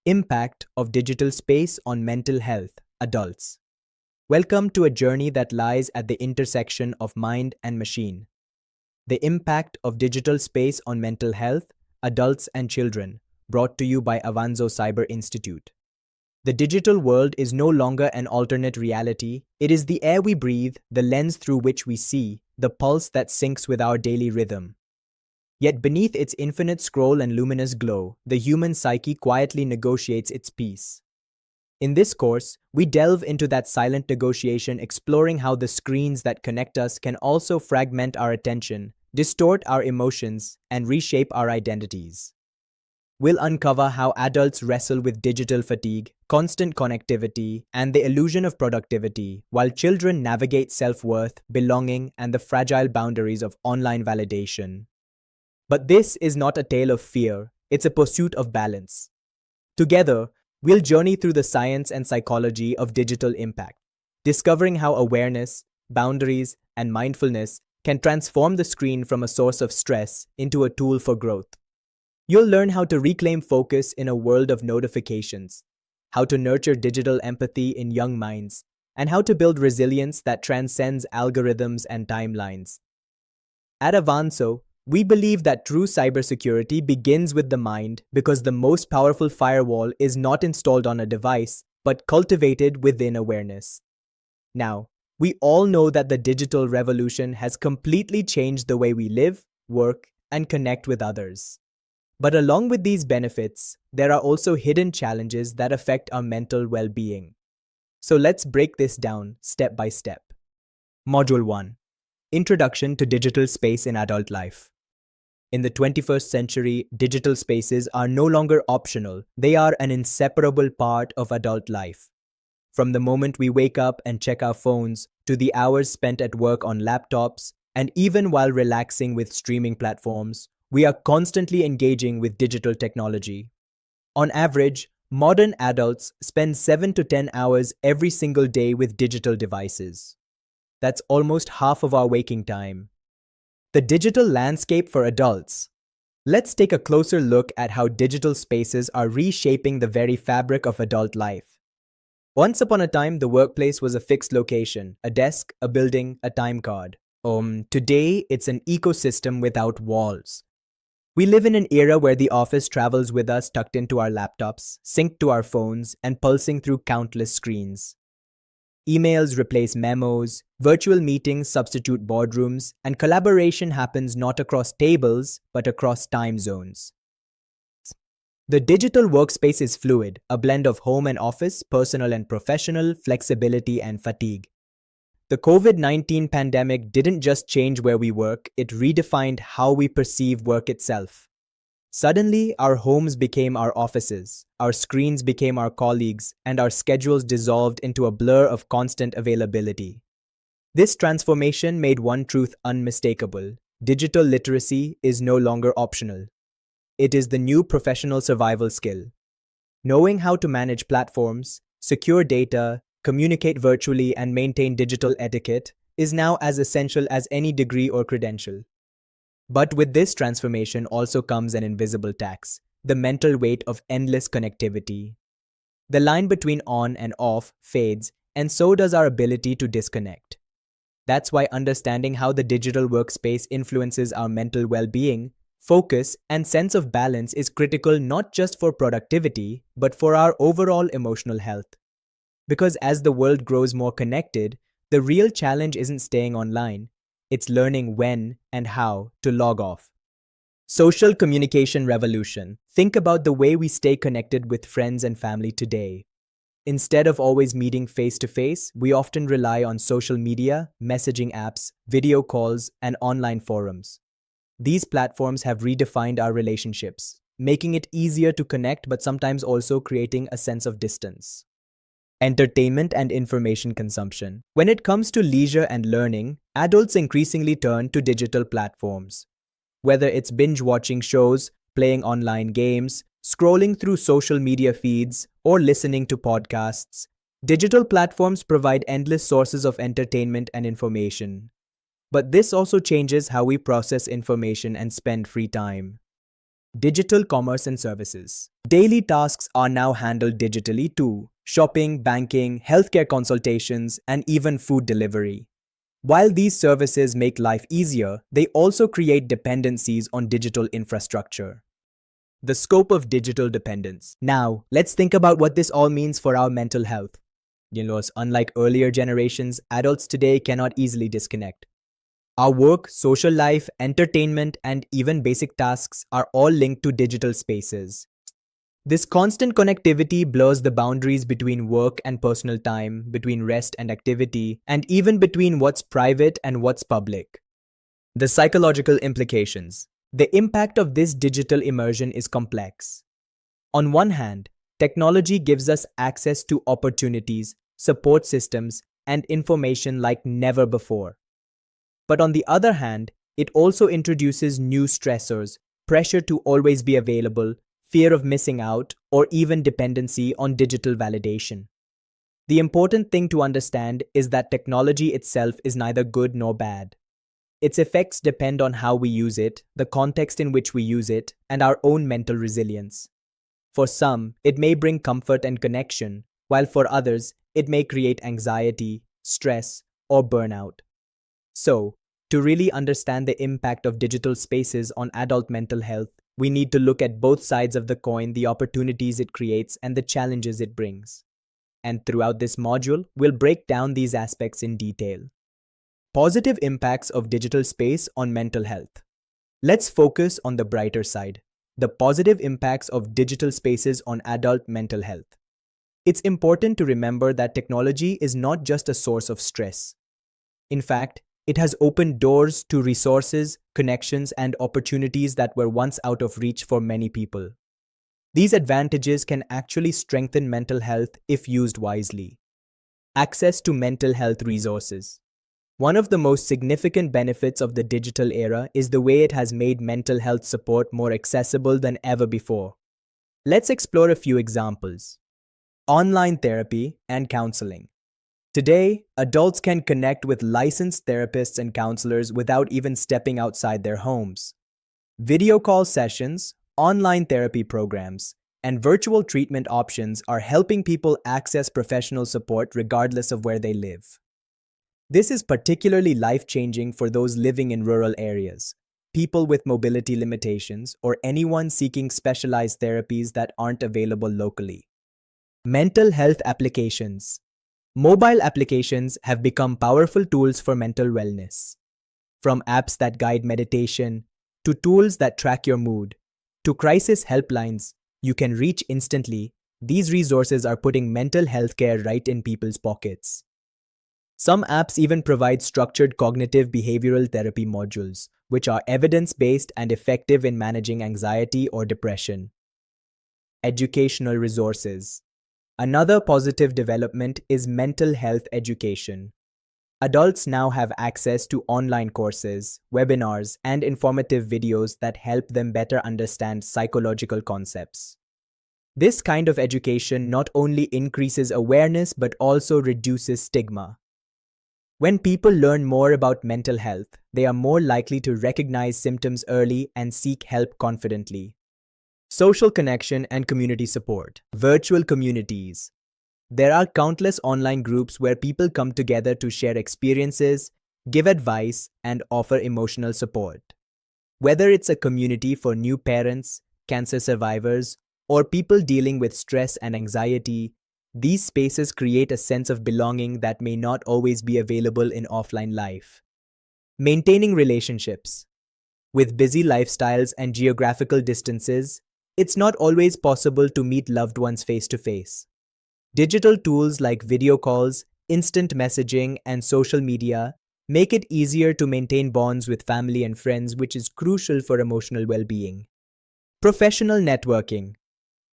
Impact of digital space on mental health, adults. Welcome to a journey that lies at the intersection of mind and machine. The impact of digital space on mental health, adults and children, brought to you by Avanzo Cyber Institute. The digital world is no longer an alternate reality. It is the air we breathe, the lens through which we see, the pulse that syncs with our daily rhythm. Yet beneath its infinite scroll and luminous glow, the human psyche quietly negotiates its peace. In this course, we delve into that silent negotiation, exploring how the screens that connect us can also fragment our attention, distort our emotions, and reshape our identities. We'll uncover how adults wrestle with digital fatigue, constant connectivity, and the illusion of productivity, while children navigate self-worth, belonging, and the fragile boundaries of online validation. But this is not a tale of fear, it's a pursuit of balance. Together, we'll journey through the science and psychology of digital impact, discovering how awareness, boundaries, and mindfulness can transform the screen from a source of stress into a tool for growth. You'll learn how to reclaim focus in a world of notifications, how to nurture digital empathy in young minds, and how to build resilience that transcends algorithms and timelines. At Avanzo, we believe that true cybersecurity begins with the mind because the most powerful firewall is not installed on a device, but cultivated within awareness. Now, we all know that the digital revolution has completely changed the way we live, work, and connect with others. But along with these benefits, there are also hidden challenges that affect our mental well-being. So let's break this down step by step. Module 1. Introduction to digital space in adult life. In the 21st century, digital spaces are no longer optional. They are an inseparable part of adult life. From the moment we wake up and check our phones, to the hours spent at work on laptops, and even while relaxing with streaming platforms, we are constantly engaging with digital technology. On average, modern adults spend 7 to 10 hours every single day with digital devices. That's almost half of our waking time. The digital landscape for adults. Let's take a closer look at how digital spaces are reshaping the very fabric of adult life. Once upon a time, the workplace was a fixed location, a desk, a building, a time card. Today, it's an ecosystem without walls. We live in an era where the office travels with us tucked into our laptops, synced to our phones, and pulsing through countless screens. Emails replace memos, virtual meetings substitute boardrooms, and collaboration happens not across tables, but across time zones. The digital workspace is fluid, a blend of home and office, personal and professional, flexibility and fatigue. The COVID-19 pandemic didn't just change where we work, it redefined how we perceive work itself. Suddenly, our homes became our offices, our screens became our colleagues, and our schedules dissolved into a blur of constant availability. This transformation made one truth unmistakable: digital literacy is no longer optional. It is the new professional survival skill. Knowing how to manage platforms, secure data, communicate virtually, and maintain digital etiquette is now as essential as any degree or credential. But with this transformation also comes an invisible tax: the mental weight of endless connectivity. The line between on and off fades, and so does our ability to disconnect. That's why understanding how the digital workspace influences our mental well-being, focus, and sense of balance is critical not just for productivity, but for our overall emotional health. Because as the world grows more connected, the real challenge isn't staying online. It's learning when and how to log off. Social communication revolution. Think about the way we stay connected with friends and family today. Instead of always meeting face-to-face, we often rely on social media, messaging apps, video calls, and online forums. These platforms have redefined our relationships, making it easier to connect but sometimes also creating a sense of distance. Entertainment and information consumption. When it comes to leisure and learning, adults increasingly turn to digital platforms. Whether it's binge-watching shows, playing online games, scrolling through social media feeds, or listening to podcasts, digital platforms provide endless sources of entertainment and information. But this also changes how we process information and spend free time. Digital commerce and services. Daily tasks are now handled digitally too. Shopping, banking, healthcare consultations, and even food delivery. While these services make life easier, they also create dependencies on digital infrastructure. The scope of digital dependence. Now, let's think about what this all means for our mental health. Unlike earlier generations, adults today cannot easily disconnect. Our work, social life, entertainment, and even basic tasks are all linked to digital spaces. This constant connectivity blurs the boundaries between work and personal time, between rest and activity, and even between what's private and what's public. The psychological implications. The impact of this digital immersion is complex. On one hand, technology gives us access to opportunities, support systems, and information like never before. But on the other hand, it also introduces new stressors, pressure to always be available, fear of missing out, or even dependency on digital validation. The important thing to understand is that technology itself is neither good nor bad. Its effects depend on how we use it, the context in which we use it, and our own mental resilience. For some, it may bring comfort and connection, while for others, it may create anxiety, stress, or burnout. So, to really understand the impact of digital spaces on adult mental health, we need to look at both sides of the coin, the opportunities it creates and the challenges it brings. And throughout this module, we'll break down these aspects in detail. Positive impacts of digital space on mental health. Let's focus on the brighter side, the positive impacts of digital spaces on adult mental health. It's important to remember that technology is not just a source of stress. In fact, it has opened doors to resources, connections, and opportunities that were once out of reach for many people. These advantages can actually strengthen mental health if used wisely. Access to mental health resources. One of the most significant benefits of the digital era is the way it has made mental health support more accessible than ever before. Let's explore a few examples. Online therapy and counseling. Today, adults can connect with licensed therapists and counselors without even stepping outside their homes. Video call sessions, online therapy programs, and virtual treatment options are helping people access professional support regardless of where they live. This is particularly life-changing for those living in rural areas, people with mobility limitations, or anyone seeking specialized therapies that aren't available locally. Mental health applications. Mobile applications have become powerful tools for mental wellness. From apps that guide meditation, to tools that track your mood, to crisis helplines you can reach instantly, these resources are putting mental health care right in people's pockets. Some apps even provide structured cognitive behavioral therapy modules, which are evidence-based and effective in managing anxiety or depression. Educational resources. Another positive development is mental health education. Adults now have access to online courses, webinars, and informative videos that help them better understand psychological concepts. This kind of education not only increases awareness but also reduces stigma. When people learn more about mental health, they are more likely to recognize symptoms early and seek help confidently. Social connection and community support. Virtual communities. There are countless online groups where people come together to share experiences, give advice, and offer emotional support. Whether it's a community for new parents, cancer survivors, or people dealing with stress and anxiety, these spaces create a sense of belonging that may not always be available in offline life. Maintaining relationships. With busy lifestyles and geographical distances, it's not always possible to meet loved ones face to face. Digital tools like video calls, instant messaging, and social media make it easier to maintain bonds with family and friends, which is crucial for emotional well-being. Professional networking.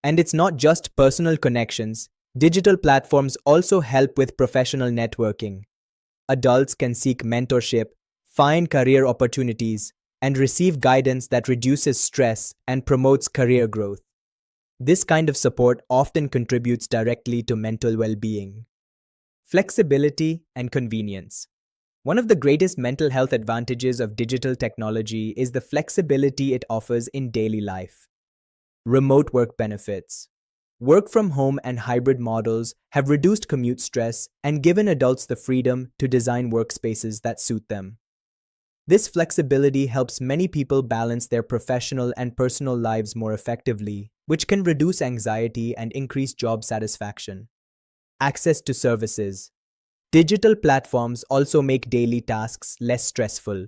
And it's not just personal connections. Digital platforms also help with professional networking. Adults can seek mentorship, find career opportunities, and receive guidance that reduces stress and promotes career growth. This kind of support often contributes directly to mental well-being. Flexibility and convenience. One of the greatest mental health advantages of digital technology is the flexibility it offers in daily life. Remote work benefits. Work from home and hybrid models have reduced commute stress and given adults the freedom to design workspaces that suit them. This flexibility helps many people balance their professional and personal lives more effectively, which can reduce anxiety and increase job satisfaction. Access to services. Digital platforms also make daily tasks less stressful.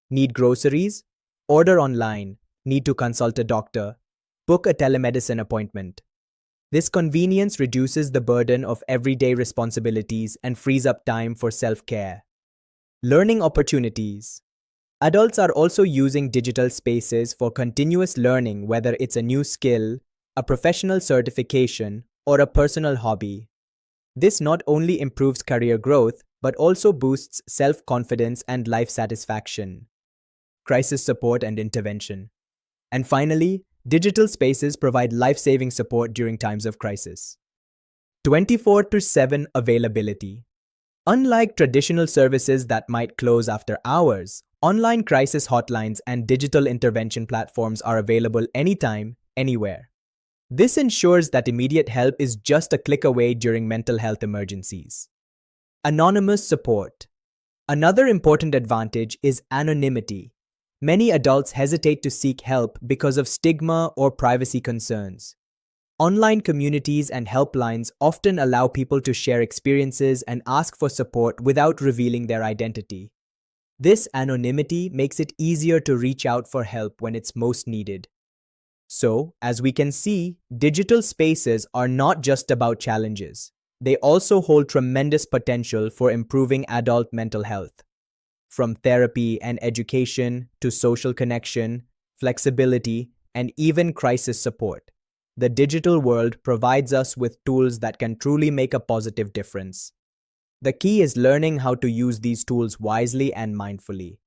Need groceries? Order online. Need to consult a doctor? Book a telemedicine appointment. This convenience reduces the burden of everyday responsibilities and frees up time for self-care. Learning opportunities. Adults are also using digital spaces for continuous learning, whether it's a new skill, a professional certification, or a personal hobby. This not only improves career growth, but also boosts self-confidence and life satisfaction. Crisis support and intervention. And finally, digital spaces provide life-saving support during times of crisis. 24/7 availability. Unlike traditional services that might close after hours, online crisis hotlines and digital intervention platforms are available anytime, anywhere. This ensures that immediate help is just a click away during mental health emergencies. Anonymous support. Another important advantage is anonymity. Many adults hesitate to seek help because of stigma or privacy concerns. Online communities and helplines often allow people to share experiences and ask for support without revealing their identity. This anonymity makes it easier to reach out for help when it's most needed. So, as we can see, digital spaces are not just about challenges. They also hold tremendous potential for improving adult mental health. From therapy and education to social connection, flexibility, and even crisis support, the digital world provides us with tools that can truly make a positive difference. The key is learning how to use these tools wisely and mindfully.